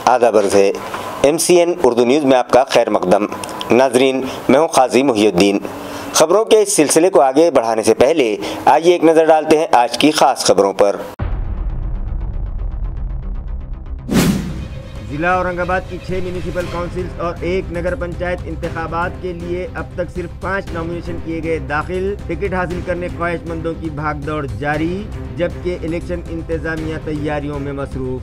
आदाब अर्ज़ है। MCN उर्दू न्यूज़ में आपका खैर मकदम। नाजरीन, मैं हूँ काजी मुहिउद्दीन। खबरों के इस सिलसिले को आगे बढ़ाने से पहले आइए एक नज़र डालते हैं आज की ख़ास खबरों पर। जिला औरंगाबाद की 6 म्यूनिसिपल काउंसिल्स और 1 नगर पंचायत इंतखाबात के लिए अब तक सिर्फ 5 नॉमिनेशन किए गए दाखिल। टिकट हासिल करने ख्वाहिशमंदों की भागदौड़ जारी, जबकि इलेक्शन इंतजामिया तैयारियों में मसरूफ।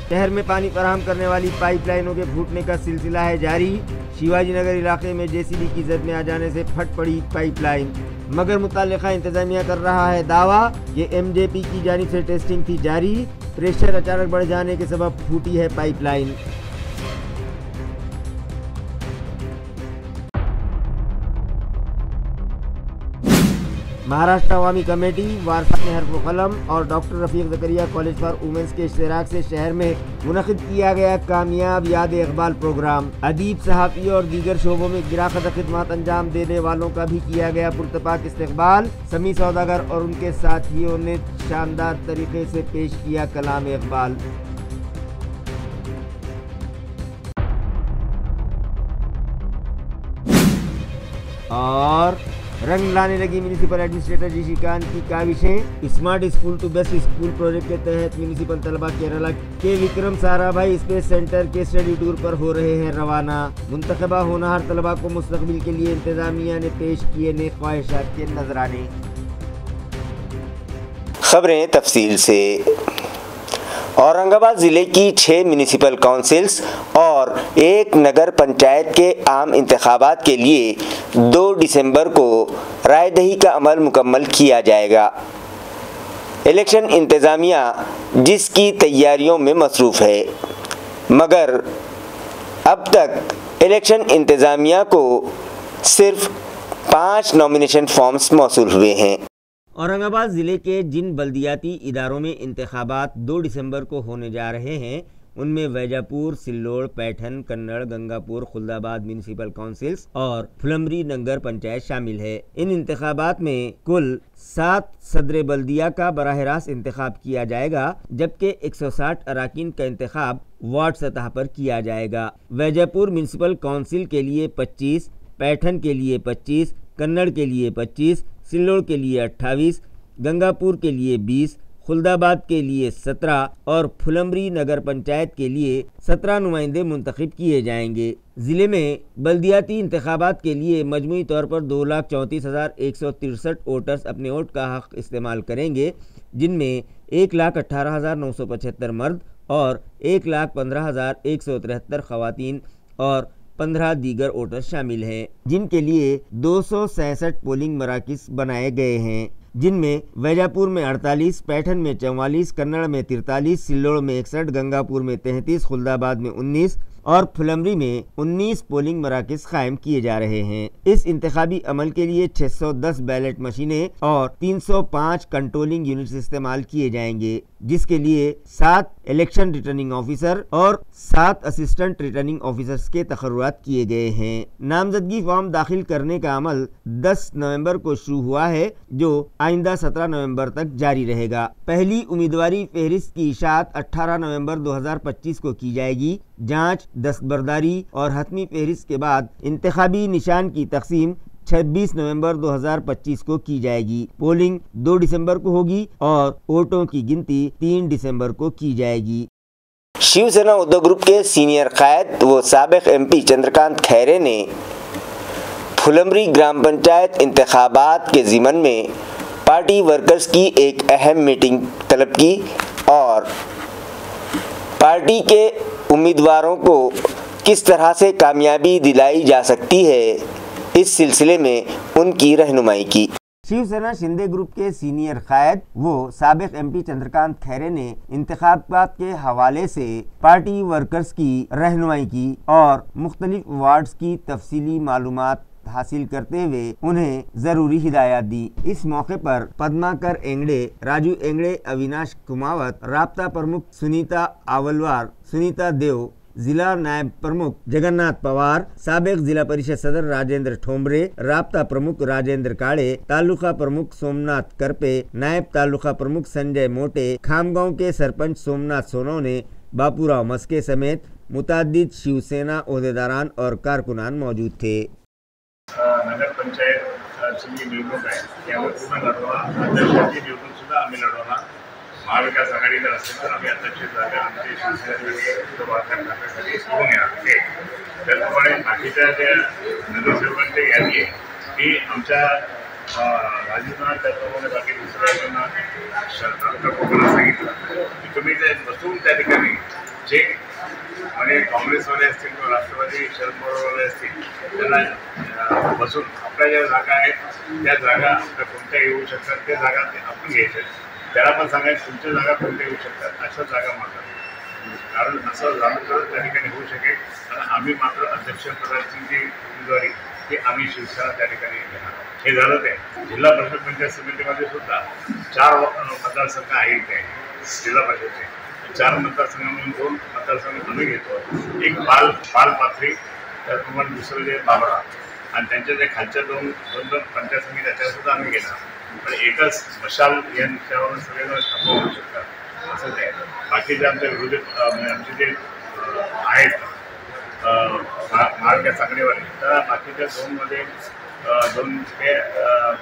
शहर में पानी फराहम करने वाली पाइपलाइनों के फूटने का सिलसिला है जारी। शिवाजी नगर इलाके में JCB की जद में आ जाने से फट पड़ी पाइपलाइन, मगर मुताल्लिका इंतजामिया कर रहा है दावा कि MJP की जानिब से टेस्टिंग थी जारी। प्रेशर अचानक बढ़ जाने के सबब फूटी है पाइपलाइन। महाराष्ट्र अवामी कमेटी, वारसा में हर्फ कलम और doctor Rafiq Zakaria college for womens के इश्तराक से शहर में मुनक़िद किया गया कामयाब याद इक़बाल प्रोग्राम। अदीब, सहाफ़ी और दीगर शोबों में गिराकत खिदमत अंजाम देने वालों का भी किया गया पुरतपाक इस्तक़बाल। समी सौदागर और उनके साथियों ने शानदार तरीके से पेश किया कलाम इक़बाल। और रंग लाने लगी म्यूनिसिपल एडमिनिस्ट्रेटर ऋषिकांत की काविशें। Smart school to best school project के तहत म्यूनिसिपल तलबा केरला के विक्रम साराभाई स्पेस सेंटर के स्टडी टूर पर हो रहे हैं रवाना। मुंतखबा होनहार तलबा को मुस्तकबिल के लिए इंतजामिया ने पेश किए नेक ख्वाहिशात के नजराने। खबरें तफसील से। औरंगाबाद ज़िले की 6 म्यूनिसिपल काउंसिल्स और 1 नगर पंचायत के आम इंतखाबात के लिए 2 दिसंबर को रायदही का अमल मुकम्मल किया जाएगा। इलेक्शन इंतज़ामिया जिसकी तैयारियों में मसरूफ़ है, मगर अब तक इलेक्शन इंतज़ामिया को सिर्फ 5 नॉमिनेशन फॉर्म्स मौसूल हुए हैं। औरंगाबाद ज़िले के जिन बल्दियाती इदारों में इंतखाबात 2 दिसंबर को होने जा रहे हैं, उनमें वैजापुर, सिल्लोड़, पैठन, कन्नड़, गंगापुर, खुलदाबाद म्यूनिसिपल काउंसिल्स और फुलंब्री नगर पंचायत शामिल है। इन इंतखाबात में कुल 7 सदर बल्दिया का बराह रास्त इंतखाब किया जाएगा, जबकि 160 अराकीन का इंतखाब वार्ड सतह पर किया जाएगा। वैजापुर म्यूनिसिपल काउंसिल के लिए 25, पैठन के लिए 25, कन्नड़ के लिए 25, सिल्लोड़ के लिए 28, गंगापुर के लिए 20, खुलदाबाद के लिए 17 और फुलंब्री नगर पंचायत के लिए 17 नुमाइंदे मुंतखब किए जाएंगे। ज़िले में बल्दियाती इंतखाबात के लिए मजमूई तौर पर 2,34,163 वोटर्स अपने वोट का हक़ इस्तेमाल करेंगे, जिनमें 1,18,975 मर्द और 1,15,173 ख़वातीन और 15 दीगर वोटर शामिल हैं, जिनके लिए 266 पोलिंग मराकिज़ बनाए गए हैं, जिनमें वैजापुर में 48, पैठन में 44, कन्नड़ में 43, सिल्लोड़ में 61, गंगापुर में 33, खुलदाबाद में 19 और फुलंब्री में 19 पोलिंग मराकिज़ कायम किए जा रहे हैं। इस इंतखाबी अमल के लिए 610 बैलेट मशीनें और 305 कंट्रोलिंग यूनिट्स इस्तेमाल किए जाएंगे, जिसके लिए 7 इलेक्शन रिटर्निंग ऑफिसर और 7 असिस्टेंट रिटर्निंग ऑफिसर्स के तखर्रुरात किए गए हैं। नामजदगी फॉर्म दाखिल करने का अमल 10 नवंबर को शुरू हुआ है, जो आइंदा 17 नवंबर तक जारी रहेगा। पहली उम्मीदवारी फहरिस्त की इशाअत 18 नवंबर 2025 को की जाएगी। जांच, दस्तबरदारी और हतमी फहरिस्त के बाद इंतखाबी निशान की तकसीम 26 नवंबर 2025 को की जाएगी। पोलिंग 2 दिसंबर को होगी और वोटों की गिनती 3 दिसंबर को की जाएगी। शिवसेना उद्धव ग्रुप के सीनियर कायद व साबिक MP चंद्रकांत खैरे ने फुलंब्री ग्राम पंचायत इंतखाबात के ज़िमन में पार्टी वर्कर्स की एक अहम मीटिंग तलब की और पार्टी के उम्मीदवारों को किस तरह से कामयाबी दिलाई जा सकती है, इस सिलसिले में उनकी रहनुमाई की। शिवसेना शिंदे ग्रुप के सीनियर कायद वो साबिक MP चंद्रकांत खैरे ने इंतखाबात के हवाले से पार्टी वर्कर्स की रहनुमाई की और मुख्तलिफ वार्ड्स की तफसीली मालूमात हासिल करते हुए उन्हें जरूरी हिदायत दी। इस मौके पर पद्माकर एंगड़े, राजू एंगड़े, अविनाश कुमावत, राब्ता प्रमुख सुनीता आवलवार, सुनीता देव, ضلع نائب प्रमुख जगन्नाथ पवार, साबिक जिला परिषद सदर राजेंद्र ठोंबरे, राब्ता प्रमुख राजेंद्र काड़े, तालुका प्रमुख सोमनाथ करपे, नायब तालुका प्रमुख संजय मोटे, खामगांव के सरपंच सोमनाथ सोनवणे, बापूराव मस्के समेत मुताद्दिद शिवसेना ओहदेदारान और कारकुनान मौजूद थे। नगर पंचायत निवडणूक आहे, त्यावर पुन्हा लढवणार, अध्यक्षाची निवडणूक सुद्धा आम्ही लढवणार। महाविकास आघाडीला असेल तर आम्ही अध्यक्ष जागा आमची शिवसेनेसाठी वाटण्यासाठी सोडून येणार। त्याचप्रमाणे बाकीच्या ज्या नगरसेवकांची यादी आहे ती आमच्या राजस्थानात, त्याचप्रमाणे बाकी दुसऱ्यांना कोकणात सांगितलं की तुम्ही ते बसून त्या ठिकाणी जे म्हणजे काँग्रेसवाले असतील किंवा राष्ट्रवादी शरद पवारवाले असतील त्यांना बसून आपल्या ज्या जागा आहेत त्या जागा आपल्या कोणत्या येऊ शकतात त्या जागा आपण घ्यायच्या, त्याला पण सांगायचं तुमच्या जागा कोणत्या येऊ शकतात अशा जागा मागतात, कारण असं झालं तर त्या ठिकाणी होऊ शकेल। आणि आम्ही मात्र अध्यक्षपदाची जी उमेदवारी ती आम्ही शिवसेना त्या ठिकाणी घेणार। हे झालं ते जिल्हा परिषद पंचायत समितीमध्ये सुद्धा 4 मतदारसंघ आहेत ते जिल्हा परिषदचे, 4 मतदारसंघामधून 2 मतदारसंघ आम्ही घेतो, एक पालपाथरी, त्याचप्रमाणे दुसरं जे बाबरा, आणि त्यांच्या जे खालच्या दोन पंचायत समिती त्याच्यावर सुद्धा आम्ही घेणार। पण एकच मशाल यांच्यावर सगळेजण ठाकून होऊ शकतात असं ते। बाकीचे आमच्या विरोधी आमचे जे आहेत महाविकास आघाडीवाले, तर बाकीच्या 2 मध्ये 2 ते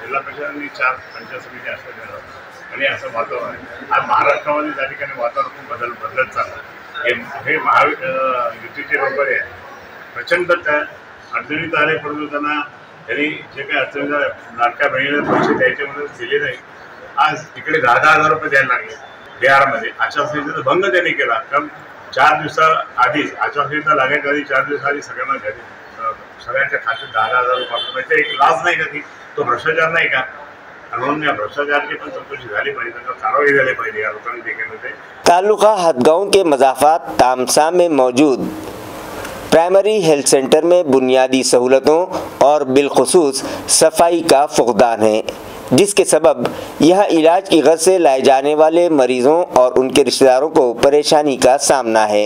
जिल्हा परिषद आणि 4 पंचायत समिती असं देणार। आणि असं वातावरण आहे आज महाराष्ट्रामध्ये त्या ठिकाणी वातावरण खूप बदलत चाललं। हे युतीचे लोक आहे प्रचंड त्या अडचणीत आले, परंतु त्यांना त्यांनी जे काही अडचणी लाडक्या बहिणीला पैसे द्यायच्यामध्ये दिले नाही। आज इकडे 10,000 रुपये द्यायला लागले बिहारमध्ये। आचारसंहितेचा भंग त्यांनी केला, कारण 4 दिवसाआधीच आचारसंहिता लागायच्या आधी 4 दिवसाआधी सगळ्यांना घरी सगळ्यांच्या खात्यात 10,000 रुपये पाठवले। एक लाच नाही का ती? तो भ्रष्टाचार नाही का? म्हणून या भ्रष्टाचार की पण चौकशी झाली पाहिजे, त्यांना कारवाई झाली पाहिजे या लोकांनी देखील। तालुका हदगांव के मज़ाफ़ात तामसा में मौजूद प्राइमरी हेल्थ सेंटर में बुनियादी सहूलतों और बिलखुसूस सफाई का फुकदान है, जिसके सबब यहाँ इलाज की गर्ज से लाए जाने वाले मरीजों और उनके रिश्तेदारों को परेशानी का सामना है,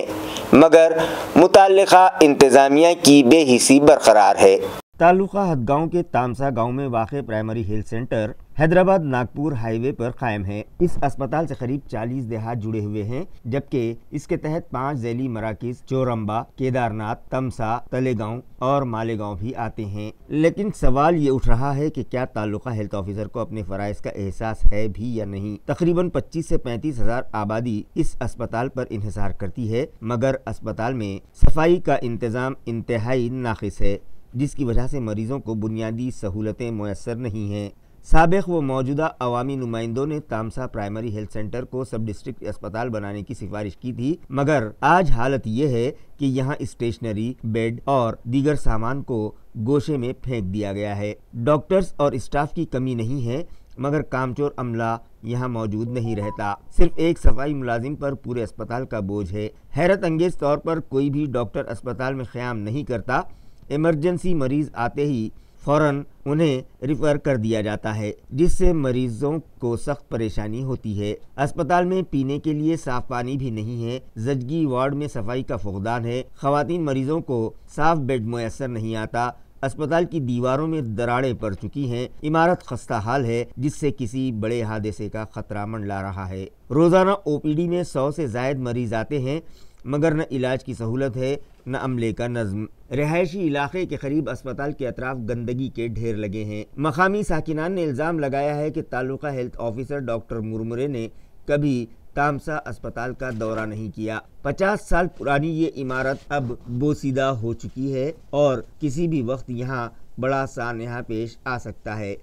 मगर मुताल्लिका इंतज़ामिया की बेहिसी बरकरार है। तालुका हदगांव के तामसा गांव में वाक़ primary health centre Hyderabad Nagpur highway पर कायम है। इस अस्पताल से करीब 40 देहात जुड़े हुए हैं, जबकि इसके तहत 5 ज़ैली मराकिज़ चोरंबा, केदारनाथ, तमसा, तलेगांव और मालेगांव भी आते हैं। लेकिन सवाल ये उठ रहा है कि क्या तालुका हेल्थ ऑफिसर को अपने फ़राइज़ का एहसास है भी या नहीं। तकरीबन 25 से 35 हज़ार आबादी इस अस्पताल पर इंहिसार करती है, मगर अस्पताल में सफाई का इंतज़ाम इंतहाई नाक़िस है, जिसकी वजह से मरीज़ों को बुनियादी सहूलतें मुयस्सर नहीं हैं। साबिक़ व मौजूदा अवामी नुमाइंदों ने तामसा प्राइमरी हेल्थ सेंटर को सब डिस्ट्रिक्ट अस्पताल बनाने की सिफारिश की थी, मगर आज हालत ये है कि यहाँ स्टेशनरी, बेड और दीगर सामान को गोशे में फेंक दिया गया है। डॉक्टर्स और स्टाफ की कमी नहीं है, मगर कामचोर अमला यहाँ मौजूद नहीं रहता। सिर्फ एक सफाई मुलाजिम पर पूरे अस्पताल का बोझ है। हैरत अंगेज तौर पर कोई भी डॉक्टर अस्पताल में क़याम नहीं करता। इमरजेंसी मरीज़ आते ही फ़ौरन उन्हें रिफ़र कर दिया जाता है, जिससे मरीज़ों को सख्त परेशानी होती है। अस्पताल में पीने के लिए साफ़ पानी भी नहीं है। ज़चगी वार्ड में सफाई का फुकदान है। ख़वातीन मरीज़ों को साफ़ बेड मुयस्सर नहीं आता। अस्पताल की दीवारों में दरारें पड़ चुकी हैं। इमारत खस्ता हाल है, जिससे किसी बड़े हादसे का ख़तरा मंडरा रहा है। रोज़ाना ओपीडी में 100 से ज़ायद मरीज़ आते हैं, मगर न इलाज की सहूलत है न अमले का नज़्म। रिहायशी इलाके के करीब अस्पताल के अतराफ गंदगी के ढेर लगे हैं। मकामी साकिनान ने इल्ज़ाम लगाया है कि तालुका हेल्थ ऑफिसर डॉक्टर मुरमुरे ने कभी तामसा अस्पताल का दौरा नहीं किया। 50 साल पुरानी ये इमारत अब बोसीदा हो चुकी है और किसी भी वक्त यहाँ बड़ा सानहा पेश आ सकता है।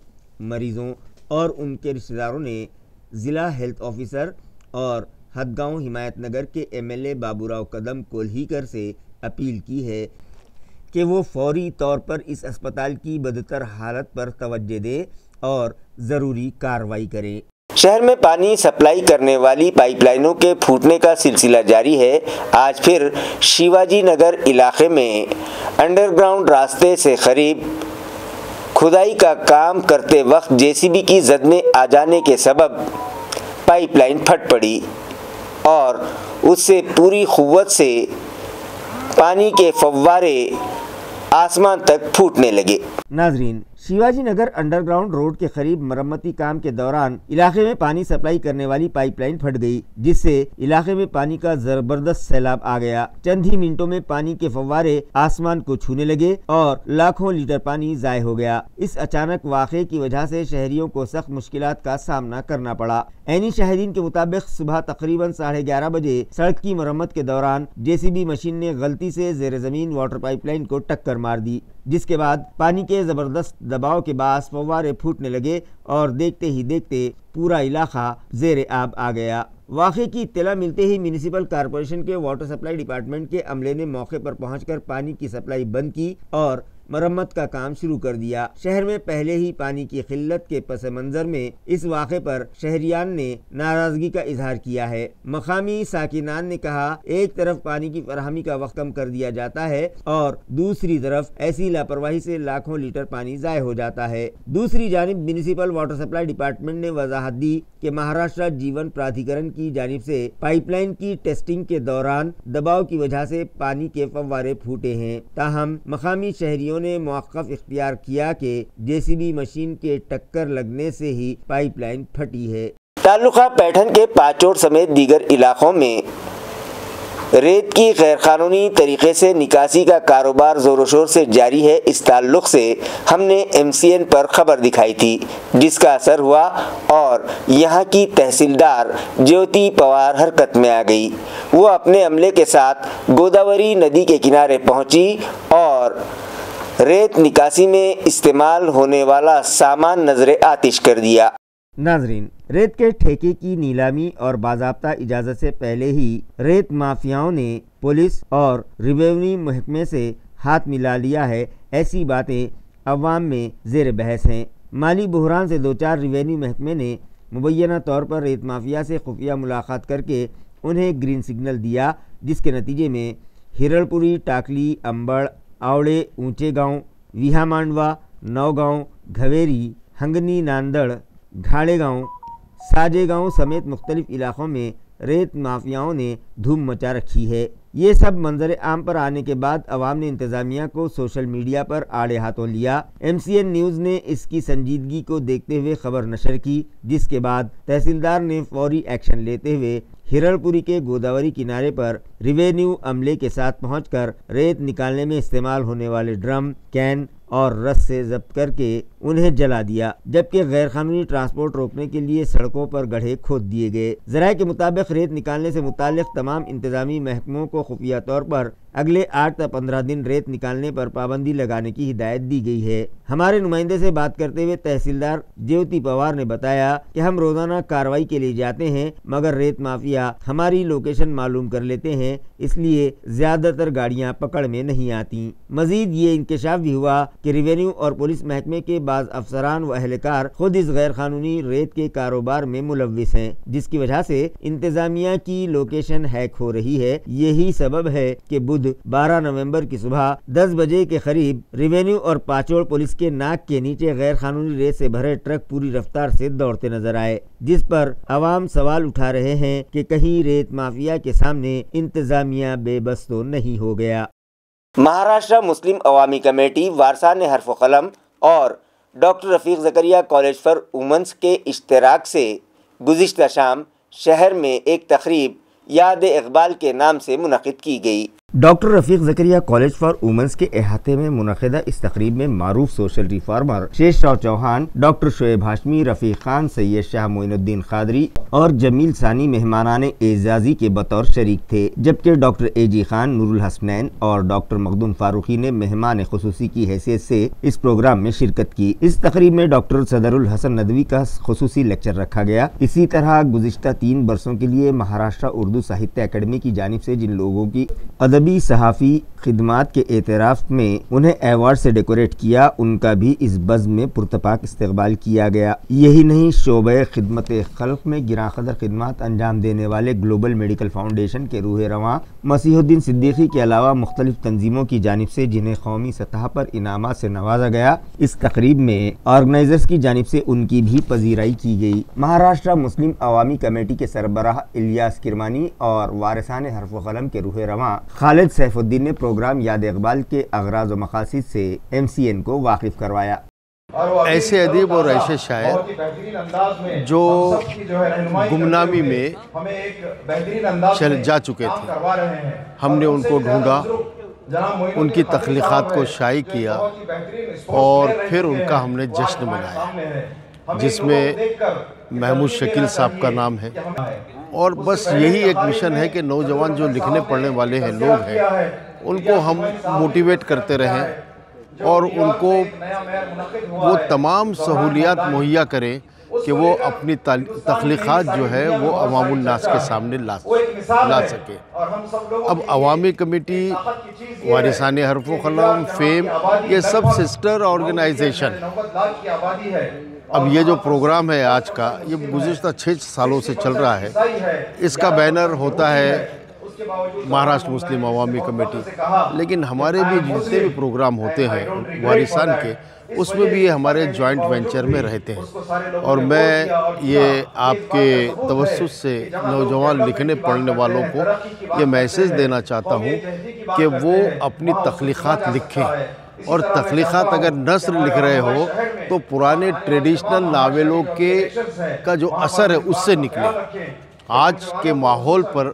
मरीज़ों और उनके रिश्तेदारों ने ज़िला हेल्थ ऑफिसर और हदगांव हिमायतनगर के एमएलए बाबूराव कदम कोल्हीकर से अपील की है कि वो फौरी तौर पर इस अस्पताल की बदतर हालत पर तवज्जो दे और ज़रूरी कार्रवाई करें। शहर में पानी सप्लाई करने वाली पाइपलाइनों के फूटने का सिलसिला जारी है। आज फिर शिवाजी नगर इलाके में अंडरग्राउंड रास्ते से करीब खुदाई का काम करते वक्त जेसीबी की जद में आ जाने के सबब पाइपलाइन फट पड़ी और उससे पूरी कुव्वत से پانی کے فوارے آسمان تک پھوٹنے لگے۔ ناظرین، Shivaji Nagar under ground road کے قریب مرمتی کام کے دوران علاقے میں پانی سپلائی کرنے والی پائپ لائن پھٹ گئی، جس سے علاقے میں پانی کا زبردست سیلاب آ گیا۔ چند ہی منٹوں میں پانی کے فوارے آسمان کو چھونے لگے اور لاکھوں لیٹر پانی ضائع ہو گیا۔ اس اچانک واقعے کی وجہ سے شہریوں کو سخت مشکلات کا سامنا کرنا پڑا۔ عینی شاہدین کے مطابق صبح تقریباً 11:30 بجے سڑک کی مرمت کے دوران JCB مشین نے غلطی سے زیر زمین واٹر پائپ لائن کو ٹکر مار دی، جس کے بعد پانی کے زبردست دباؤ کے باعث فوارے پھوٹنے لگے اور دیکھتے ہی دیکھتے پورا علاقہ زیر آب آ گیا۔ واقعے کی اطلاع ملتے ہی میونسپل کارپوریشن کے واٹر سپلائی ڈپارٹمنٹ کے عملے نے موقع پر پہنچ کر پانی کی سپلائی بند کی اور مرمت کا کام شروع کر دیا۔ شہر میں پہلے ہی پانی کی قلت کے پس منظر میں اس واقعے پر شہریان نے ناراضگی کا اظہار کیا ہے۔ مقامی ساکنان نے کہا، ایک طرف پانی کی فراہمی کا وقت کم کر دیا جاتا ہے اور دوسری طرف ایسی لاپرواہی سے لاکھوں لیٹر پانی ضائع ہو جاتا ہے۔ دوسری جانب میونسپل واٹر سپلائی ڈپارٹمنٹ نے وضاحت دی کہ مہاراشٹر جیون پرادھیکرن کی جانب سے پائپ لائن کی ٹیسٹنگ کے دوران دباؤ کی وجہ سے پانی کے فوارے پھوٹے ہیں، تاہم مقامی شہریوں نے موقف اختیار کیا کہ JCB مشین کے ٹکر لگنے سے ہی پائپ لائن پھٹی ہے۔ تعلقہ پیٹھن کے پاچوڑ سمیت دیگر علاقوں میں ریت کی غیر قانونی طریقے سے نکاسی کا کاروبار زور و شور سے جاری ہے۔ اس تعلق سے ہم نے MCN پر خبر دکھائی تھی، جس کا اثر ہوا اور یہاں کی تحصیلدار جیوتی پوار حرکت میں آ گئی۔ وہ اپنے عملے کے ساتھ گوداوری ندی کے کنارے پہنچی اور ریت نکاسی میں استعمال ہونے والا سامان نظر آتش کر دیا۔ ناظرین، ریت کے ٹھیکے کی نیلامی اور باضابطہ اجازت سے پہلے ہی ریت مافیاؤں نے پولیس اور ریونیو محکمے سے ہاتھ ملا لیا ہے، ایسی باتیں عوام میں زیر بحث ہیں۔ مالی بحران سے دوچار ریونیو محکمے نے مبینہ طور پر ریت مافیا سے خفیہ ملاقات کر کے انہیں گرین سگنل دیا، جس کے نتیجے میں ہرڑ پوری، ٹاکلی، امبڑ، آوڑے، اونچے گاؤں، ویہا مانڈوا، نوگاؤں، گھویری، ہنگنی، ناندڑ، گھاڑے گاؤں، ساجے گاؤں سمیت مختلف علاقوں میں ریت مافیاؤں نے دھوم مچا رکھی ہے۔ یہ سب منظر عام پر آنے کے بعد عوام نے انتظامیہ کو سوشل میڈیا پر آڑے ہاتھوں لیا۔ MCN نیوز نے اس کی سنجیدگی کو دیکھتے ہوئے خبر نشر کی، جس کے بعد تحصیلدار نے فوری ایکشن لیتے ہوئے ہرڑ پوری کے گوداوری کنارے پر ریونیو عملے کے ساتھ پہنچ کر ریت نکالنے میں استعمال ہونے والے ڈرم، کین اور رس سے ضبط کر کے انہیں جلا دیا، جبکہ غیر قانونی ٹرانسپورٹ روکنے کے لیے سڑکوں پر گڑھے کھود دیے گئے۔ ذرائع کے مطابق ریت نکالنے سے متعلق تمام انتظامی محکموں کو خفیہ طور پر اگلے 8 تا 15 دن ریت نکالنے پر پابندی لگانے کی ہدایت دی گئی ہے۔ ہمارے نمائندے سے بات کرتے ہوئے تحصیلدار جیوتی پوار نے بتایا کہ ہم روزانہ کارروائی کے لیے جاتے ہیں، مگر ریت مافیا ہماری لوکیشن معلوم کر لیتے ہیں، اس لیے زیادہ تر گاڑیاں پکڑ میں نہیں آتی۔ مزید یہ انکشاف بھی ہوا کہ ریونیو اور پولیس محکمے کے بعض افسران و اہلکار خود اس غیر قانونی ریت کے کاروبار میں ملوث ہیں، جس کی وجہ سے انتظامیہ کی لوکیشن ہیک ہو رہی ہے۔ یہی سبب ہے کہ 12 نومبر کی صبح 10 بجے کے قریب ریونیو اور پاچوڑ پولیس کے ناک کے نیچے غیر قانونی ریت سے بھرے ٹرک پوری رفتار سے دوڑتے نظر آئے، جس پر عوام سوال اٹھا رہے ہیں کہ کہیں ریت مافیا کے سامنے انتظامیہ بے بس تو نہیں ہو گیا۔ مہاراشٹر مسلم عوامی کمیٹی وارثان حرف و قلم اور doctor Rafiq Zakaria college for womens کے اشتراک سے گزشتہ شام شہر میں ایک تقریب یاد اقبال کے نام سے منعقد کی گئی۔ Doctor Rafiq Zakaria college for womens کے احاطے میں منعقدہ اس تقریب میں معروف social reformer Shesh Rao Chavan, doctor Shoaib Hashmi, Rafiq Khan, Syed Shah Moinuddin Qadri اور جمیل ثانی مہمانان اعزازی کے بطور شریک تھے، جبکہ ڈاکٹر AG خان، نور الحسنین اور ڈاکٹر مخدوم فاروقی نے مہمان خصوصی کی حیثیت سے اس پروگرام میں شرکت کی۔ اس تقریب میں ڈاکٹر صدر الحسن ندوی کا خصوصی لیکچر رکھا گیا۔ اسی طرح گزشتہ 3 برسوں کے لیے مہاراشٹر اردو ساہتیہ اکیڈمی کی جانب سے جن لوگوں کی ادبی صحافی خدمات کے اعتراف میں انہیں ایوارڈ سے ڈیکوریٹ کیا، ان کا بھی اس بزم میں پرتپاک استقبال کیا گیا۔ یہی نہیں، شعبہ خدمت خلق میں گراں قدر خدمات انجام دینے والے گلوبل میڈیکل فاؤنڈیشن کے روح رواں مسیح الدین صدیقی کے علاوہ مختلف تنظیموں کی جانب سے جنہیں قومی سطح پر انعامات سے نوازا گیا، اس تقریب میں آرگنائزرز کی جانب سے ان کی بھی پذیرائی کی گئی۔ مہاراشٹر مسلم عوامی کمیٹی کے سربراہ الیاس کرمانی اور وارثان حرف و قلم کے روح رواں خالد سیف الدین نے پروگرام یاد اقبال کے اغراض و مقاصد سے MCN کو واقف کروایا۔ ایسے ادیب اور ایسے شاعر جو گمنامی میں جا چکے تھے، ہم نے ان کو ڈھونڈا، ان کی تخلیقات کو شائع کیا اور پھر ان کا ہم نے جشن منایا، جس میں محمود شکیل صاحب کا نام ہے۔ اور بس یہی ایک مشن ہے کہ نوجوان جو لکھنے پڑھنے والے ہیں لوگ ہیں، ان کو ہم موٹیویٹ کرتے رہیں اور ان کو وہ تمام سہولیات مہیا کریں کہ وہ اپنی تخلیقات جو ہے وہ عوام الناس کے سامنے لا سکے۔ اب عوامی کمیٹی، وارثان حرف و قلم، فیم، یہ سب سسٹر آرگنائزیشن، اب یہ جو پروگرام ہے آج کا، یہ گزشتہ 6 سالوں سے چل رہا ہے۔ اس کا بینر ہوتا ہے مہاراشٹر مسلم عوامی کمیٹی، لیکن ہمارے بھی جتنے بھی پروگرام ہوتے ہیں وارثان کے، اس میں بھی یہ ہمارے جوائنٹ وینچر میں رہتے ہیں۔ اور میں یہ آپ کے توسط سے نوجوان لکھنے پڑھنے والوں کو یہ میسیج دینا چاہتا ہوں کہ وہ اپنی تخلیقات لکھیں، اور تخلیقات اگر نثر لکھ رہے ہو تو پرانے ٹریڈیشنل ناولوں کا جو اثر ہے اس سے نکلے۔ آج کے ماحول پر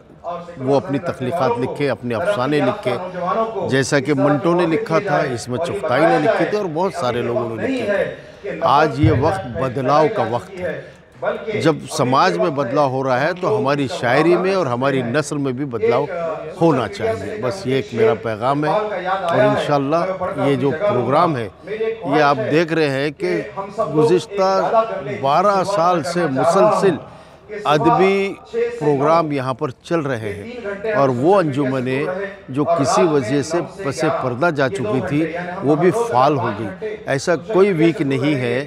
وہ اپنی تخلیقات لکھیں، اپنے افسانے لکھیں، جیسا کہ منٹو نے لکھا تھا، اسمت چغتائی نے لکھے تھے اور بہت سارے لوگوں نے لکھے تھے۔ آج یہ وقت بدلاؤ کا وقت ہے۔ جب سماج میں بدلاؤ ہو رہا ہے تو ہماری شاعری میں اور ہماری نثر میں بھی بدلاؤ ہونا چاہیے۔ بس یہ ایک میرا پیغام ہے، اور انشاءاللہ یہ جو پروگرام ہے یہ آپ دیکھ رہے ہیں کہ گزشتہ 12 سال سے مسلسل ادبی پروگرام یہاں پر چل رہے ہیں، اور وہ انجمنیں جو کسی وجہ سے پس پردہ جا چکی تھی وہ بھی فعال ہو گئی۔ ایسا کوئی ویک نہیں ہے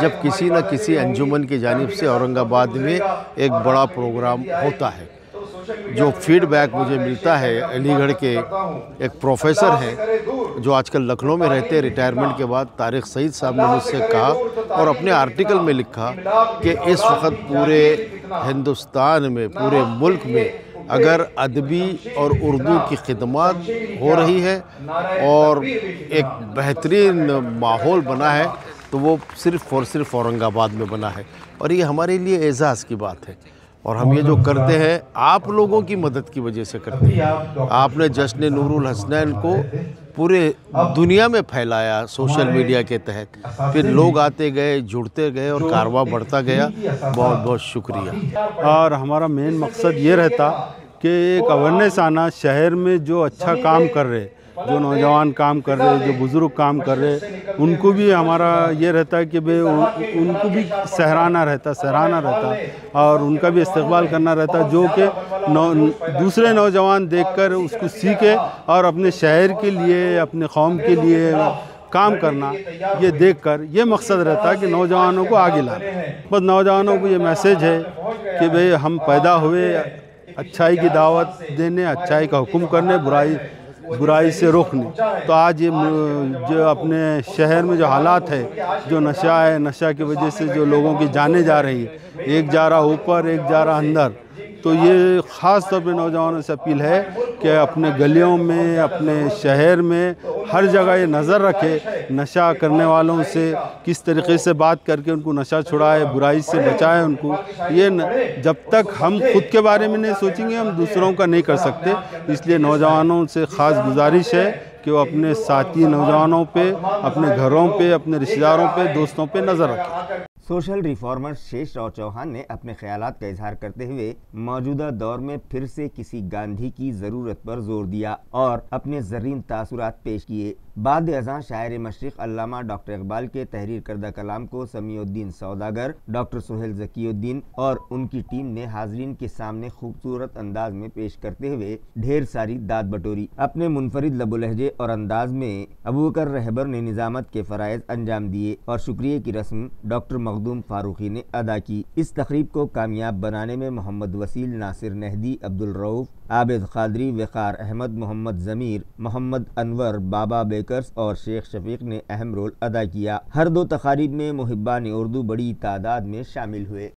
جب کسی نہ کسی انجمن کی جانب سے اورنگ آباد میں ایک بڑا پروگرام ہوتا ہے۔ جو فیڈ بیک مجھے ملتا ہے، علی گڑھ کے ایک پروفیسر ہیں جو آج کل لکھنؤ میں رہتے ہیں، ریٹائرمنٹ کے بعد، طارق سعید صاحب نے مجھ سے کہا اور اپنے آرٹیکل میں لکھا کہ اس وقت پورے ہندوستان میں، پورے ملک میں اگر ادبی اور اردو کی خدمات ہو رہی ہے اور ایک بہترین ماحول بنا ہے تو وہ صرف اور صرف اورنگ آباد میں بنا ہے، اور یہ ہمارے لیے اعزاز کی بات ہے۔ اور ہم یہ جو کرتے ہیں آپ لوگوں کی مدد کی وجہ سے کرتے ہیں۔ آپ نے جشن نور الحسنین کو پورے دنیا میں پھیلایا سوشل میڈیا کے تحت، پھر لوگ آتے گئے، جڑتے گئے اور کارواں بڑھتا گیا۔ بہت بہت شکریہ۔ اور ہمارا مین مقصد یہ رہتا کہ ایک اویرنیس آنا شہر میں، جو اچھا کام کر رہے، جو نوجوان کام کر رہے، جو بزرگ کام کر رہے، ان کو بھی ہمارا یہ رہتا ہے کہ ان کو بھی سراہنا رہتا اور ان کا بھی استقبال کرنا رہتا، جو کہ دوسرے نوجوان دیکھ کر اس کو سیکھے اور اپنے شہر کے لیے، اپنے قوم کے لیے کام کرنا، یہ دیکھ کر یہ مقصد رہتا ہے کہ نوجوانوں کو آگے لانا۔ بس نوجوانوں کو یہ میسیج ہے کہ بھئی ہم پیدا ہوئے اچھائی کی دعوت دینے، اچھائی کا حکم کرنے، برائی سے روکنے۔ تو آج یہ جو اپنے شہر میں جو حالات ہے، جو نشہ ہے، نشہ کی وجہ سے جو لوگوں کی جانیں جا رہی ہے، ایک جا رہا اوپر، ایک جا رہا اندر، تو یہ خاص طور پہ نوجوانوں سے اپیل ہے کہ اپنے گلیوں میں، اپنے شہر میں ہر جگہ یہ نظر رکھے، نشہ کرنے والوں سے کس طریقے سے بات کر کے ان کو نشہ چھڑائے، برائی سے بچائے ان کو۔ یہ جب تک ہم خود کے بارے میں نہیں سوچیں گے، ہم دوسروں کا نہیں کر سکتے۔ اس لیے نوجوانوں سے خاص گزارش ہے کہ وہ اپنے ساتھی نوجوانوں پہ، اپنے گھروں پہ، اپنے رشتہ داروں پہ، دوستوں پہ نظر رکھیں۔ سوشل ریفارمر شیش راؤ چوہان نے اپنے خیالات کا اظہار کرتے ہوئے موجودہ دور میں پھر سے کسی گاندھی کی ضرورت پر زور دیا اور اپنے زرین تاثرات پیش کیے۔ بعد ازاں شاعر مشرق علامہ ڈاکٹر اقبال کے تحریر کردہ کلام کو سمیع الدین سوداگر، ڈاکٹر سہیل ذکی الدین اور ان کی ٹیم نے حاضرین کے سامنے خوبصورت انداز میں پیش کرتے ہوئے ڈھیر ساری داد بٹوری۔ اپنے منفرد لب و لہجے اور انداز میں ابوبکر رہبر نے نظامت کے فرائض انجام دیے اور شکریہ کی رسم ڈاکٹر مخدوم فاروقی نے ادا کی۔ اس تقریب کو کامیاب بنانے میں محمد وسیل، ناصر نہدی، عبدالرؤف، عابد قادری، وقار احمد، محمد ضمیر، محمد انور، بابا بیکرز اور شیخ شفیق نے اہم رول ادا کیا۔ ہر دو تقاریب میں محبان اردو بڑی تعداد میں شامل ہوئے۔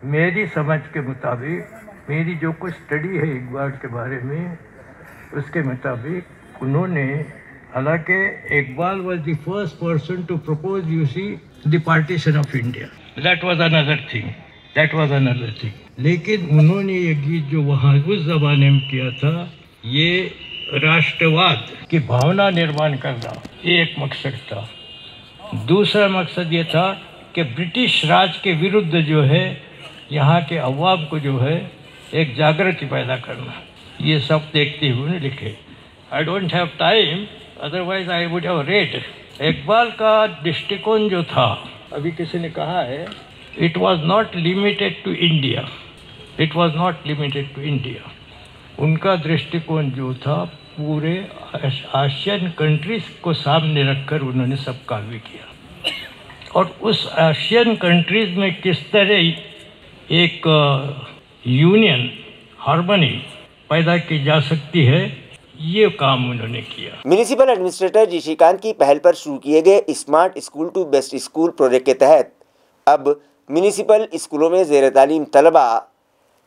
मेरी समझ के मुताबिक, मेरी जो कुछ स्टडी है इकबाल के बारे में, उसके मुताबिक उन्होंने, हालांकि Iqbal was the first person to propose, you see, the partition of India, that was another thing, लेकिन उन्होंने ये गीत जो वहाँ उस जमाने में किया था, ये राष्ट्रवाद की भावना निर्माण करना, ये एक मकसद था। दूसरा मकसद ये था कि ब्रिटिश राज के विरुद्ध जो है यहाँ के अवाम को जो है एक जागृति पैदा करना, ये सब देखते हुए उन्होंने लिखे। I don't have time, otherwise I would have read. Iqbal का दृष्टिकोण जो था, अभी किसी ने कहा है, it was not limited to India, it was not limited to India. उनका दृष्टिकोण जो था पूरे एशियन कंट्रीज को सामने रखकर उन्होंने सब कार्य किया, और उस एशियन कंट्रीज में किस तरह एक यूनियन, हार्मनी पैदा की जा सकती है, ये काम उन्होंने किया। म्यूनिसिपल एडमिनिस्ट्रेटर जी श्रीकांत की पहल पर शुरू किए गए smart school to best school project के तहत अब म्यूनिसिपल स्कूलों में ज़ेर तालीम तलबा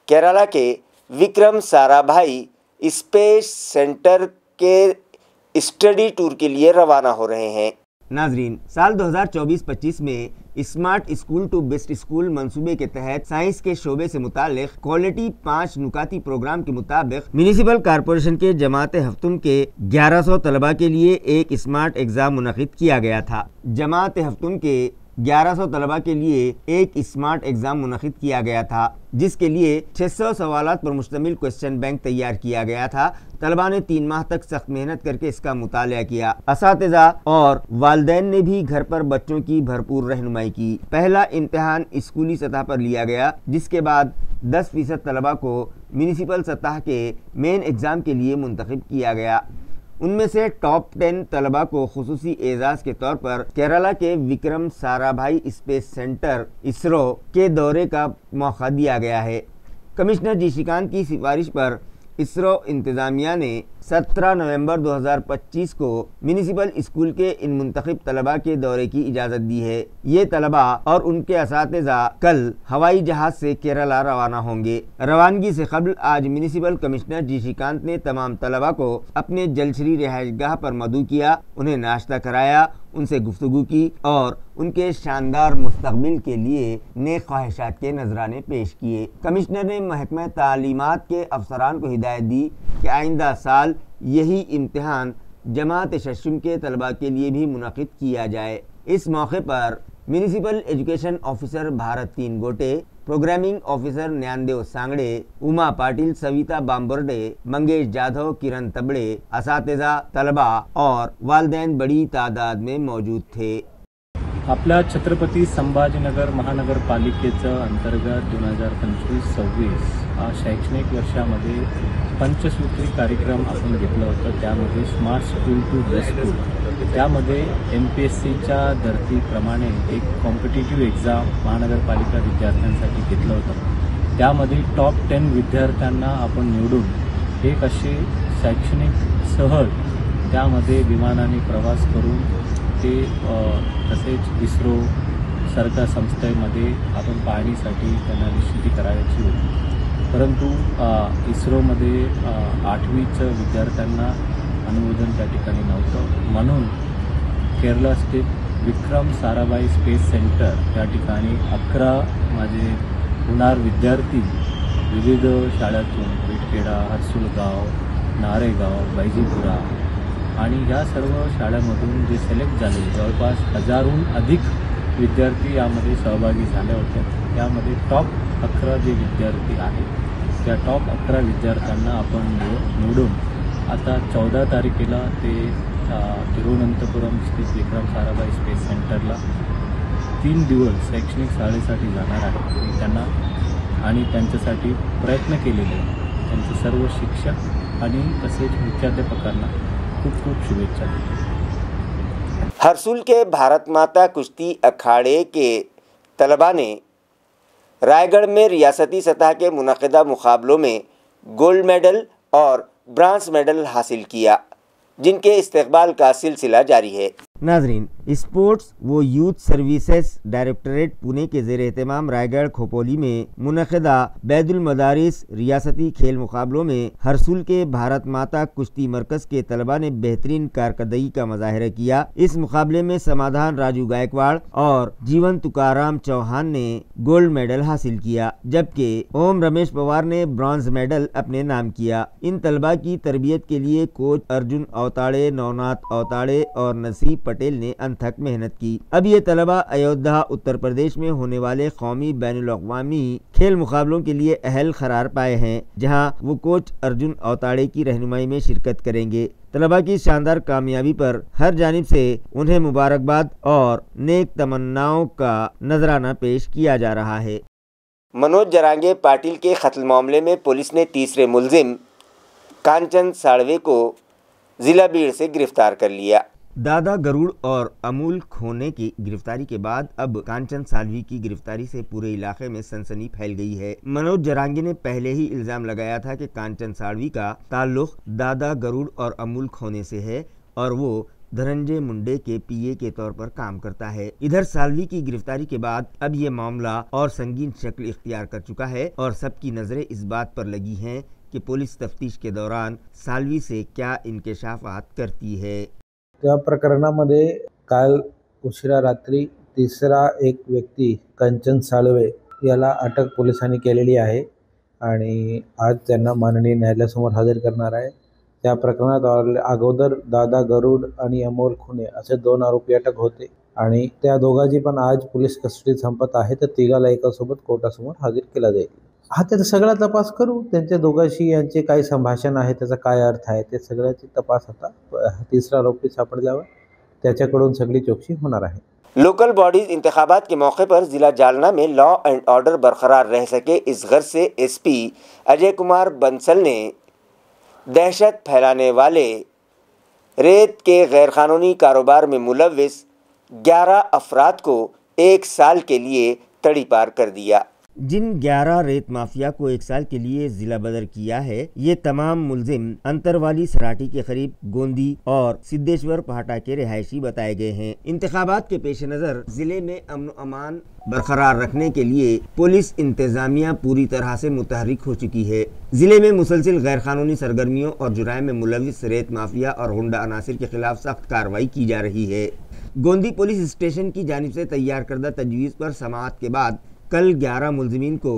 केरला के विक्रम साराभाई स्पेस सेंटर के स्टडी टूर के लिए रवाना हो रहे हैं। नाजरीन, साल 2024-25 में smart school to best school मंसूबे के तहत साइंस के शोबे से मुतालिक क्वालिटी 5 नुकाती प्रोग्राम के मुताबिक म्यूनिसिपल कॉरपोरेशन के जमात हफ्तुम के 1100 तलबा के लिए एक स्मार्ट एग्जाम मुनक़िद किया गया था। जमात हफ्तुम के 1100 तलबा के लिए एक स्मार्ट एग्जाम मुनक़िद किया गया था, जिसके लिए 600 सवालात पर मुश्तमिल क्वेश्चन बैंक तैयार किया गया था। तलबा ने 3 माह तक सख्त मेहनत करके इसका मुतालिया किया। असातिज़ा और वालिदैन ने भी घर पर बच्चों की भरपूर रहनुमाई की। पहला इम्तिहान स्कूली सतह पर लिया गया, जिसके बाद 10% तलबा को म्यूनिसिपल सतह के मेन एग्ज़ाम के लिए मुंतखब किया गया। उनमें से टॉप 10 तलबा को खुसूसी एजाज़ के तौर पर केरला के विक्रम साराभाई स्पेस सेंटर इसरो के दौरे का मौका दिया गया है। कमिश्नर जी श्रीकांत की सिफारिश पर इसरो इंतज़ामिया ने 17 नवंबर 2025 को म्यूनिसिपल स्कूल के इन मुंतखब तलबा के दौरे की इजाज़त दी है। ये तलबा और उनके असातिज़ा कल हवाई जहाज़ से केरला रवाना होंगे। रवानगी से कबल आज म्यूनिसिपल कमिश्नर जी श्रीकांत ने तमाम तलबा को अपने जलशरी रिहाइशगाह पर मदऊ किया, उन्हें नाश्ता कराया, उनसे गुफ्तगू की और उनके शानदार मुस्तकबिल के लिए नेक ख्वाहिशात के नजराने पेश किए। कमिश्नर ने महकमा तालीमात के अफसरान को हिदायत दी कि आइंदा साल यही इम्तिहान जमात शशुम के तलबा के लिए भी मुनक़िद किया जाए। इस मौके पर म्यूनिसिपल एजुकेशन ऑफिसर भारत 3 गोटे, प्रोग्रामिंग ऑफिसर न्यानदेव सांगड़े, उमा पाटिल, सविता बाम्बोर्डे, मंगेश जाधव, किरण तबड़े, असातिज़ा, तलबा और वालिदैन बड़ी तादाद में मौजूद थे। आपल्या छत्रपती संभाजीनगर महानगरपालिकेचं अंतर्गत 2025-26 हा शैक्षणिक वर्षामध्ये पंचसूत्री कार्यक्रम आपण घेतला होता। त्यामध्ये smart school to best school, त्यामध्ये MPSCच्या धर्तीप्रमाणे एक कॉम्पिटिटिव्ह एक्झाम महानगरपालिका विद्यार्थ्यांसाठी घेतलं होतं। त्यामध्ये टॉप 10 विद्यार्थ्यांना आपण निवडून एक अशी शैक्षणिक सहल त्यामध्ये विमानाने प्रवास करून ते तसेच इस्रो सारख्या संस्थेमध्ये आपण पाहणीसाठी त्यांना निश्चिती करायची होती। परंतु इस्रोमध्ये 8वीच्या विद्यार्थ्यांना अनुमोदन त्या ठिकाणी नव्हतं, म्हणून Kerala state Vikram Sarabhai space centre त्या ठिकाणी 11 माझे होणार विद्यार्थी विविध शाळांतून विटखेडा, हर्सुलगाव, नारेगाव, बैजीपुरा आणि या सर्व शाळांमधून जे सिलेक्ट झाले, जवळपास 1000हून अधिक विद्यार्थी यामध्ये सहभागी झाले होते। त्यामध्ये टॉप 11 जे विद्यार्थी आहेत त्या टॉप 11 विद्यार्थ्यांना आपण निवडून आता 14 तारखेला ते तिरुवनंतपुरम स्थित विक्रम साराभाई स्पेस सेंटरला 3 दिवस शैक्षणिक शाळेसाठी जाणार आहे. मी त्यांना आणि त्यांच्यासाठी प्रयत्न केलेले त्यांचे सर्व शिक्षक आणि तसेच मुख्याध्यापकांना खूप खूप शुभेच्छा देतो. हरसुल के भारत माता कुश्ती अखाड़े के तलबा ने रायगढ़ में रियासती सतह के मुनक़िदा मुकाबलों में गोल्ड मेडल और ब्रांज मेडल हासिल किया, जिनके इस्तकबाल का सिलसिला जारी है. नाजरीन, स्पोर्ट्स व यूथ सर्विसेज डायरेक्टरेट पुणे के ज़ेर एहतमाम रायगढ़ खोपोली में मुनक़िदा बैदुल मदारिस रियासती खेल मुकाबलों में हरसुल के भारत माता कुश्ती मरकज़ के तलबा ने बेहतरीन कारकर्दगी का मुज़ाहिरा किया. इस मुकाबले में समाधान राजू गायकवाड़ और जीवन तुकाराम चौहान ने गोल्ड मेडल हासिल किया, जबकि ओम रमेश पवार ने ब्रॉन्ज मेडल अपने नाम किया. इन तलबा की तरबियत के लिए कोच अर्जुन अवताड़े, नवनाथ अवताड़े और नसीब पटेल ने अनथक मेहनत की. अब ये तलबा अयोध्या उत्तर प्रदेश में होने वाले कौमी बैनुल-अक़वामी खेल मुकाबलों के लिए अहल करार पाए हैं, जहां वो कोच अर्जुन अवताड़े की रहनुमाई में शिरकत करेंगे. तलबा की शानदार कामयाबी पर हर जानिब से उन्हें मुबारकबाद और नेक तमन्नाओं का नजराना पेश किया जा रहा है. मनोज जरांगे पाटिल के कत्ल मामले में पुलिस ने तीसरे मुलजिम कांचन साड़वे को जिला बीड़ से गिरफ्तार कर लिया. दादा गरुड़ और अमूल खोने की गिरफ्तारी के बाद अब कांचन सालवी की गिरफ्तारी से पूरे इलाके में सनसनी फैल गई है. मनोज जरांगे ने पहले ही इल्ज़ाम लगाया था कि कांचन सालवी का ताल्लुक दादा गरुड़ और अमूल खोने से है और वो धनंजय मुंडे के पीए के तौर पर काम करता है. इधर सालवी की गिरफ्तारी के बाद अब ये मामला और संगीन शक्ल इख्तियार कर चुका है और सबकी नज़रें इस बात पर लगी हैं कि पुलिस तफ्तीश के दौरान सालवी से क्या इंकशाफात करती है. त्या प्रकरणामध्ये काल उशिरा रात्री तिसरा एक व्यक्ती कंचन साळवे याला अटक पोलिसांनी केलेली आहे आणि आज त्यांना माननीय न्यायालयासमोर हजर करणार आहे. त्या प्रकरणात अगोदर दादा गरुड आणि अमोल खुने असे 2 आरोपी अटक होते आणि त्या दोघांची पण आज पोलीस कस्टडी संपत आहे, तर तिघाला एकासोबत कोर्टासमोर हजर केला जाईल. हा त्याचा सगळा तपास करू, त्यांच्या दोघांशी यांचे काय संभाषण आहे, त्याचा काय अर्थ आहे, ते सगळ्याची तपास आता तीसरा आरोपी सापडल्यावर त्याच्याकडून सगळी चौकशी होणार आहे. लोकल बॉडीज इंतखाबात के मौके पर जिला जालना में लॉ एंड ऑर्डर बरकरार रह सके, इस गर्ज से एसपी अजय कुमार बंसल ने दहशत फैलाने वाले रेत के गैरकानूनी कारोबार में मुलव्विस 11 अफराद को 1 साल के लिए तड़ीपार कर दिया. जिन 11 रेत माफिया को 1 साल के लिए जिला बदर किया है, ये तमाम मुलजिम अंतरवाली सराठी के करीब गोंदी और सिद्धेश्वर पहाटा के रिहायशी बताए गए हैं. इंतखाबात के पेश नज़र जिले में अमन अमान बरकरार रखने के लिए पुलिस इंतजामिया पूरी तरह से मुतहरिक हो चुकी है. जिले में मुसलसिल गैरकानूनी सरगर्मियों और जुराइम में मुलव्विस रेत माफिया और गुंडा अनासिर के खिलाफ सख्त कार्रवाई की जा रही है. गोंदी पुलिस स्टेशन की जानिब से तैयार करदा तजवीज़ पर समाअत के बाद कल 11 मुलजिमीन को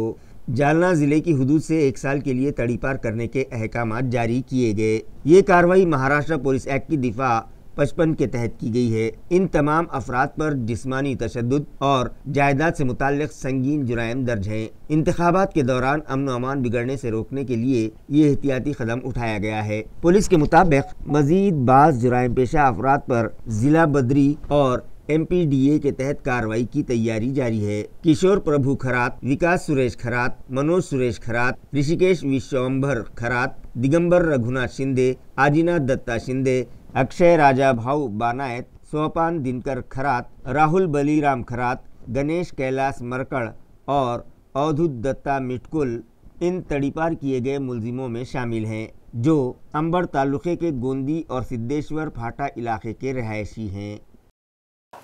जालना ज़िले की हुदूद से 1 साल के लिए तड़ीपार करने के अहकामात जारी किए गए. ये कार्रवाई महाराष्ट्र पुलिस एक्ट की दिफा 55 के तहत की गई है. इन तमाम अफराद पर जिस्मानी तशद्दुद और जायदाद से मुताल्लिक़ संगीन जुराइम दर्ज हैं. इंतखाबात के दौरान अमन व अमान बिगड़ने से रोकने के लिए ये एहतियाती कदम उठाया गया है. पुलिस के मुताबिक मज़ीद बाज़ जुराइम पेशा अफराद पर ज़िला बदरी और MPDA के तहत कार्रवाई की तैयारी जारी है. किशोर प्रभु खरात, विकास सुरेश खरात, मनोज सुरेश खरात, ऋषिकेश विश्वंभर खरात, दिगंबर रघुनाथ शिंदे, आदिनाथ दत्ता शिंदे, अक्षय राजा भाऊ बानायत, सोपान दिनकर खरात, राहुल बलीराम खरात, गणेश कैलाश मरकड़ और अवधूत दत्ता मिटकुल इन तड़ीपार किए गए मुलजिमों में शामिल हैं, जो अंबर तालुके के गोंदी और सिद्धेश्वर फाटा इलाके के रहायशी हैं.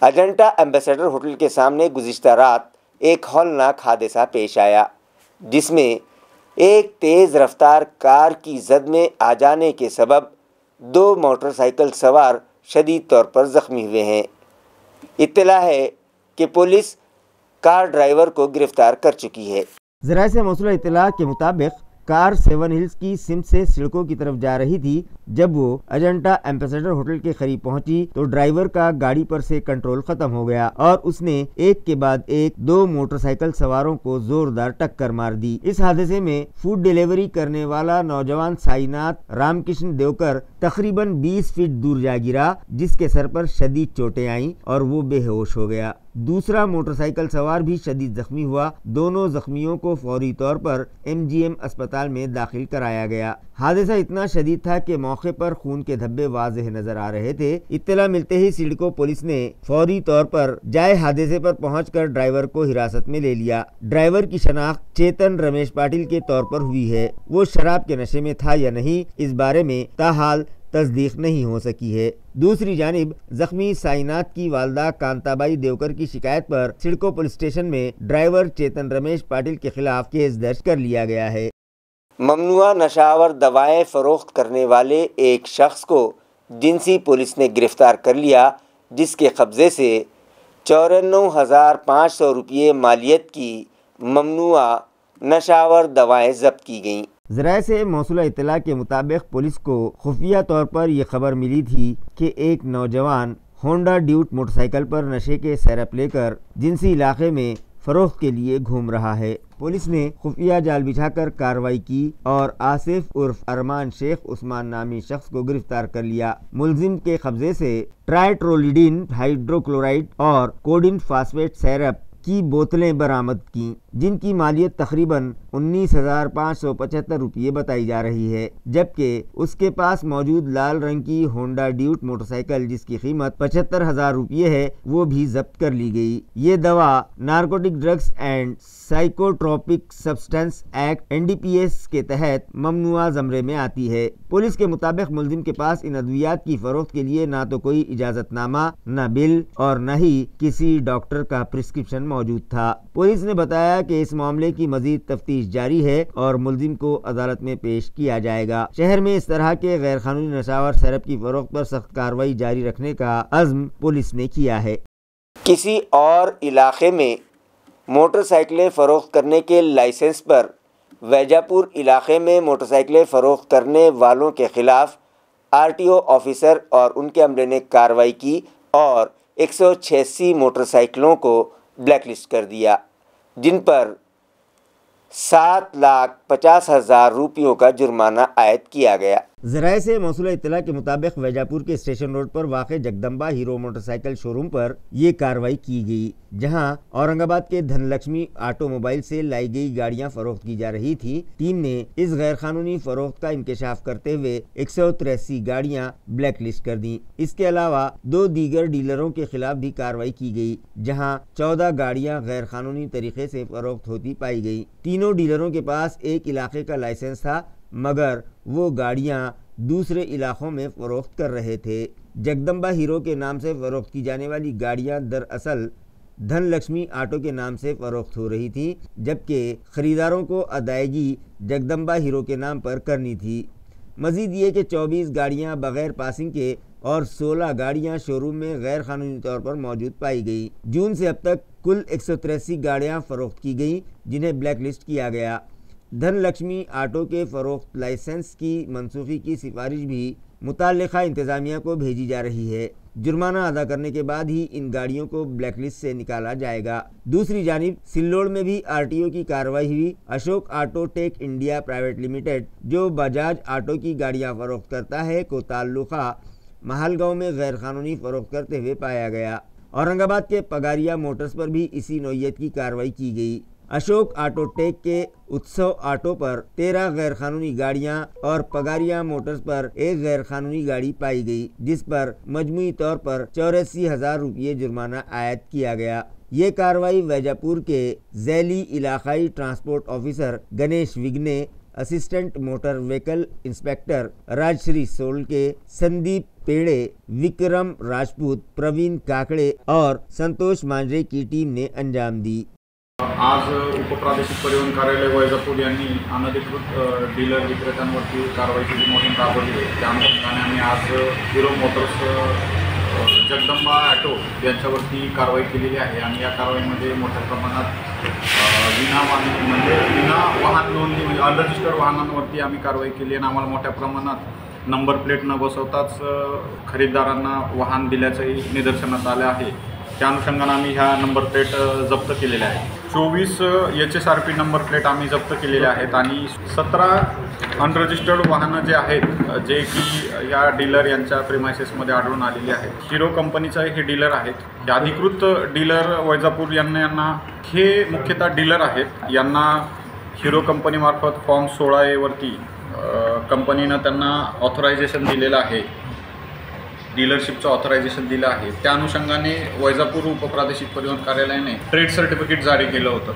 अजंता एम्बेसडर होटल के सामने गुज़िश्ता रात एक हौलनाक हादसा पेश आया, जिसमें एक तेज़ रफ्तार कार की जद में आ जाने के सबब 2 मोटरसाइकिल सवार शदीद तौर पर ज़ख्मी हुए हैं. इत्तला है कि पुलिस कार ड्राइवर को गिरफ्तार कर चुकी है. ज़राए से मौसूल इत्तला के मुताबिक कार 7 हिल्स की सिम से सिडको की तरफ जा रही थी। जब वो अजंता एम्बेसडर होटल के करीब पहुंची तो ड्राइवर का गाड़ी पर से कंट्रोल खत्म हो गया और उसने एक के बाद एक 2 मोटरसाइकिल सवारों को जोरदार टक्कर मार दी। इस हादसे में फूड डिलीवरी करने वाला नौजवान साईनाथ रामकृष्ण देवकर तकरीबन 20 फीट दूर जा गिरा, जिसके सर पर शदीद चोटें आईं और वो बेहोश हो गया। दूसरा मोटरसाइकिल सवार भी शदीद जख्मी हुआ। दोनों जख्मियों को फौरी तौर पर MGM अस्पताल में दाखिल कराया गया। हादसा इतना शदीद था कि मौके पर खून के धब्बे वाज़ेह नजर आ रहे थे। इत्तला मिलते ही सिडको पुलिस ने फौरी तौर पर जाए हादसे पर पहुंचकर ड्राइवर को हिरासत में ले लिया। ड्राइवर की शनाख्त चेतन रमेश पाटिल के तौर पर हुई है। वो शराब के नशे में था या नहीं, इस बारे में ताहाल तस्दीक नहीं हो सकी है। दूसरी जानिब जख्मी साईनाथ की वालदा कांताबाई देवकर की शिकायत पर सिडको पुलिस स्टेशन में ड्राइवर चेतन रमेश पाटिल के खिलाफ केस दर्ज कर लिया गया है। ममनुआ नशावर दवाएं फरोख्त करने वाले एक शख्स को जिंसी पुलिस ने गिरफ्तार कर लिया, जिसके कब्जे से 94,500 रुपये मालियत की ममनुआ नशावर दवाएं जब्त की गईं। ज़राए से मौसूला इत्तला के मुताबिक पुलिस को खुफिया तौर पर यह खबर मिली थी कि एक नौजवान होंडा ड्यूट मोटरसाइकिल पर नशे के सैरप लेकर जिंसी इलाके में फरोख्त के लिए घूम रहा है। पुलिस ने खुफिया जाल बिछाकर कार्रवाई की और आसिफ उर्फ अरमान शेख उस्मान नामी शख्स को गिरफ्तार कर लिया। मुलजिम के कब्जे से ट्राइट्रोलिडीन हाइड्रोक्लोराइड और कोडिन फास्फेट सैरप की बोतलें बरामद की, जिनकी मालियत तकरीबन 19,575 रुपये बताई जा रही है, जबकि उसके पास मौजूद लाल रंग की होंडा ड्यूट मोटरसाइकिल जिसकी कीमत 75,000 रुपये है वो भी जब्त कर ली गई। ये दवा narcotic drugs and psychotropic substance act NDPS के तहत ममनुआ ज़मरे में आती है। पुलिस के मुताबिक मुलजिम के पास इन अद्वियात की फरोख्त के लिए ना तो कोई इजाज़तनामा, न बिल और न ही किसी डॉक्टर का प्रिस्क्रिप्शन मौजूद था। पुलिस ने बताया कि इस मामले की मजीद तफ्तीश जारी है और मुलजिम को अदालत में पेश किया जाएगा। शहर में इस तरह के गैर कानूनी नशावर शराब की फरोख्त पर सख्त कार्रवाई जारी रखने का अज़्म पुलिस ने किया है। किसी और इलाके में मोटरसाइकिलें फ़रोख्त करने के लाइसेंस पर वैजापुर इलाके में मोटरसाइकिलें फ़रोख्त करने वालों के खिलाफ RTO ऑफिसर और उनके अमले ने कार्रवाई की और 186 मोटरसाइकिलों को ब्लैकलिस्ट कर दिया, जिन पर 7,50,000 रुपयों का जुर्माना आयद किया गया। ज़राए से मौसूला इत्तला के मुताबिक वैजापुर के स्टेशन रोड पर वाक़े जगदम्बा हीरो मोटरसाइकिल शोरूम पर ये कार्रवाई की गई, जहां औरंगाबाद के धनलक्ष्मी ऑटोमोबाइल से लाई गई गाड़ियां फरोख्त की जा रही थी। टीम ने इस गैर कानूनी फरोख्त का इंकशाफ करते हुए 183 गाड़ियां ब्लैक लिस्ट कर दी। इसके अलावा 2 दीगर डीलरों के खिलाफ भी कार्रवाई की गई, जहाँ 14 गाड़ियाँ गैर कानूनी तरीके से फरोख्त होती पाई गई। तीनों डीलरों के पास एक इलाके का लाइसेंस था, मगर वो गाड़ियां दूसरे इलाकों में फरोख्त कर रहे थे। जगदम्बा हीरो के नाम से फरोख्त की जाने वाली गाड़ियां दरअसल धनलक्ष्मी ऑटो के नाम से फरोख्त हो रही थी, जबकि खरीदारों को अदायगी जगदम्बा हीरो के नाम पर करनी थी। मजीद ये कि 24 गाड़ियां बगैर पासिंग के और 16 गाड़ियां शोरूम में गैर कानूनी तौर पर मौजूद पाई गई। जून से अब तक कुल 183 गाड़ियां फरोख्त की गई, जिन्हें ब्लैक लिस्ट किया गया। धनलक्ष्मी ऑटो के फरोख्त लाइसेंस की मनसूखी की सिफारिश भी मुताल्लिक़ा इंतज़ामिया को भेजी जा रही है। जुर्माना अदा करने के बाद ही इन गाड़ियों को ब्लैकलिस्ट से निकाला जाएगा। दूसरी जानिब सिल्लोड़ में भी RTO की कार्रवाई हुई। Ashok auto take India private limited, जो बजाज ऑटो की गाड़ियां फरोख्त करता है, को ताल्लुक़ा महलगांव में गैर कानूनी फरोख्त करते हुए पाया गया। औरंगाबाद के पगारिया मोटर्स पर भी इसी नौयत की कार्रवाई की गई। अशोक ऑटो टेक के उत्सव ऑटो पर 13 गैर कानूनी गाड़ियां और पगारिया मोटर्स पर एक गैर कानूनी गाड़ी पाई गई, जिस पर मजमूई तौर पर 84,000 रुपये जुर्माना आयद किया गया। ये कार्रवाई वैजापुर के ज़ैली इलाकाई transport officer Ganesh Vigne, assistant motor vehicle inspector Rajshree Solke, Sandeep Pede, Vikram Rajput, Praveen Kakade और संतोष मांजरे की टीम ने अंजाम दी। आज उपप्रादेशिक परिवहन कार्यालय वैजापूर यांनी अनधिकृत डीलर विक्रेत्यांवरती कारवाईची मोहीम राबवली आहे। त्या अनुषंगाने आम्ही आज हिरो मोटर्स जगदंबा ॲटो यांच्यावरती कारवाई केलेली आहे आणि या कारवाईमध्ये मोठ्या प्रमाणात विना वाहन नोंदणी म्हणजे अनरजिस्टर्ड वाहनांवरती आम्ही कारवाई केली आणि आम्हाला मोठ्या प्रमाणात नंबर प्लेट न बसवताच खरेदीदारांना वाहन दिल्याचंही निदर्शनास आलं आहे. त्या अनुषंगाने आम्ही ह्या नंबर प्लेट जप्त केलेल्या आहेत. 24 HSRP नंबर प्लेट आम्ही जप्त केलेल्या आहेत आणि 17 अनरजिस्टर्ड वाहनं जे आहेत जे की या डीलर यांच्या प्रिमायसेसमध्ये आढळून आलेली आहेत. हिरो कंपनीचा हे डीलर आहेत. हे अधिकृत डीलर वैजापूर यांना हे मुख्यतः डीलर आहेत. यांना हिरो कंपनीमार्फत फॉर्म 16A वरती कंपनीनं त्यांना ऑथरायझेशन दिलेलं आहे, डीलरशिपचं ऑथरायझेशन दिलं आहे. त्या अनुषंगाने वैजापूर उपप्रादेशिक परिवहन कार्यालयाने ट्रेड सर्टिफिकेट जारी केलं होतं.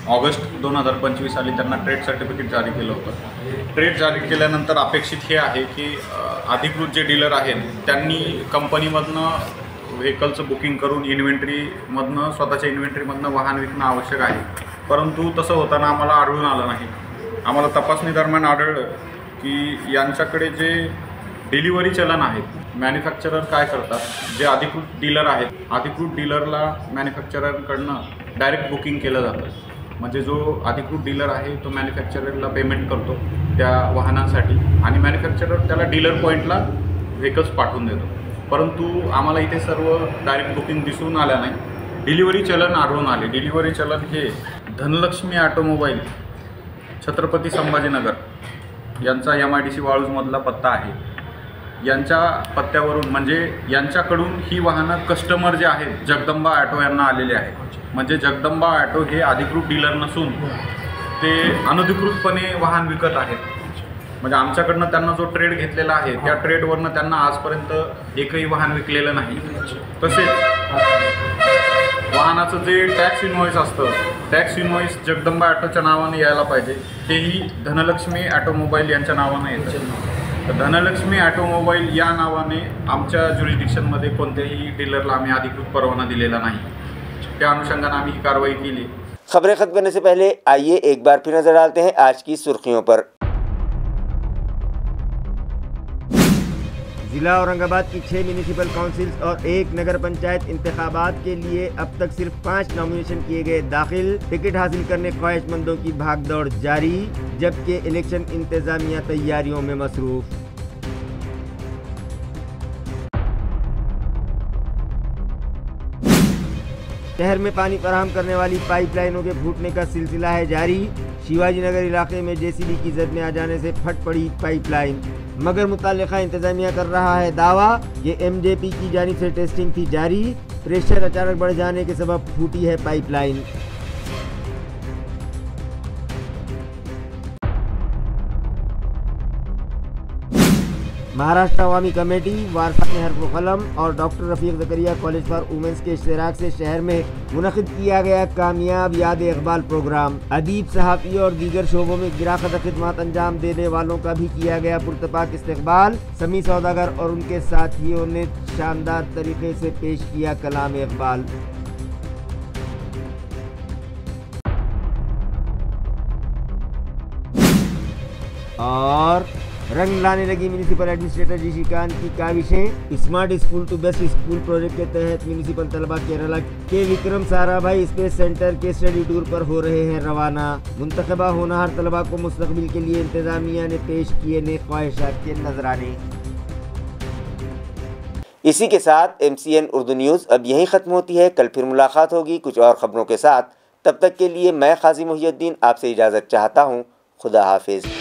ऑगस्ट 2025 साली त्यांना ट्रेड सर्टिफिकेट जारी केलं होतं. ट्रेड जारी केल्यानंतर अपेक्षित हे आहे की अधिकृत जे डीलर आहेत त्यांनी कंपनीमधनं व्हेकलचं बुकिंग करून इन्व्हेंटरीमधनं स्वतःच्या इन्व्हेंटरीमधनं वाहन विकणं आवश्यक आहे. परंतु तसं होताना आम्हाला आढळून आलं नाही. आम्हाला तपासणी दरम्यान आढळलं की यांच्याकडे जे डिलिव्हरी चलन आहेत, मॅन्युफॅक्चरर काय करतात, जे अधिकृत डीलर आहेत, अधिकृत डीलरला मॅन्युफॅक्चररकडनं डायरेक्ट बुकिंग केलं जातं. म्हणजे जो अधिकृत डीलर आहे तो मॅन्युफॅक्चररला पेमेंट करतो त्या वाहनांसाठी आणि मॅन्युफॅक्चरर त्याला डीलर पॉईंटला व्हेकल्स पाठवून देतो. परंतु आम्हाला इथे सर्व डायरेक्ट बुकिंग दिसून आल्या नाही. डिलिव्हरी चलन आढळून आले. डिलिव्हरी चलन हे धनलक्ष्मी ऑटोमोबाईल छत्रपती संभाजीनगर यांचा MIDC वाळूजमधला पत्ता आहे. यांच्या पत्त्यावरून म्हणजे यांच्याकडून ही वाहनं कस्टमर जे आहेत जगदंबा ॲटो यांना आलेले आहेत. म्हणजे जगदंबा ॲटो हे अधिकृत डीलर नसून ते अनधिकृतपणे वाहन विकत आहेत. म्हणजे आमच्याकडनं त्यांना जो ट्रेड घेतलेला आहे त्या ट्रेडवरनं त्यांना आजपर्यंत एकही वाहन विकलेलं नाही. तसेच वाहनाचं जे टॅक्स इनव्हॉइस असतं, टॅक्स इनव्हॉइस जगदंबा ॲटोच्या नावाने यायला पाहिजे, तेही धनलक्ष्मी ऑटोमोबाईल यांच्या नावानं येतं. तर धनलक्ष्मी ऑटोमोबाईल या नावाने आमच्या ज्युरिडिक्शनमध्ये कोणत्याही डीलरला आम्ही अधिकृत परवाना दिलेला नाही. त्या अनुषंगाने आम्ही ही कारवाई केली. खबरें खत्म करने से पहले आइए एक बार फिर नजर डालते हैं आज की सुर्खियों पर। जिला औरंगाबाद की 6 म्यूनिसिपल काउंसिल्स और 1 नगर पंचायत इंतखाबात के लिए अब तक सिर्फ 5 नॉमिनेशन किए गए दाखिल। टिकट हासिल करने ख्वाहिशमंदों की भागदौड़ जारी, जबकि इलेक्शन इंतजामिया तैयारियों में मसरूफ। शहर में पानी फराहम करने वाली पाइपलाइनों के फूटने का सिलसिला है जारी। शिवाजी नगर इलाके में JCB की जद में आ जाने से फट पड़ी पाइपलाइन, मगर मुताल्लिका इंतजामिया कर रहा है दावा ये MJP की जानिब से टेस्टिंग थी जारी। प्रेशर अचानक बढ़ जाने के सबब फूटी है पाइपलाइन। महाराष्ट्र अवामी कमेटी, वारसा में हरफ कलम और doctor Rafiq Zakaria college for women's के इश्तराक से शहर में मुनक़िद किया गया कामयाब याद इक़बाल प्रोग्राम। अदीब, सहाफ़ी और दीगर शोबों में गिराक़त ख़िदमत अंजाम देने वालों का भी किया गया पुरतपाक इस्तक़बाल। समी सौदागर और उनके साथियों ने शानदार तरीक़े से पेश किया कलाम इक़बाल। और रंग लाने लगी म्यूनिसिपल एडमिनिस्ट्रेटर जीशी खान की काविशें। Smart school to best school project के तहत म्यूनिसिपल तलबा केरला के विक्रम साराभाई स्पेस सेंटर के स्टडी टूर पर हो रहे हैं रवाना। मुंतखबा होनहार तलबा को मुस्तकबिल के लिए इंतजामिया ने पेश किए नेक ख्वाहिशात के नजराने। इसी के साथ MCN उर्दू न्यूज़ अब यहीं ख़त्म होती है। कल फिर मुलाकात होगी कुछ और ख़बरों के साथ। तब तक के लिए मैं क़ाज़ी मुहियुद्दीन आपसे इजाज़त चाहता हूँ। खुदा हाफिज़।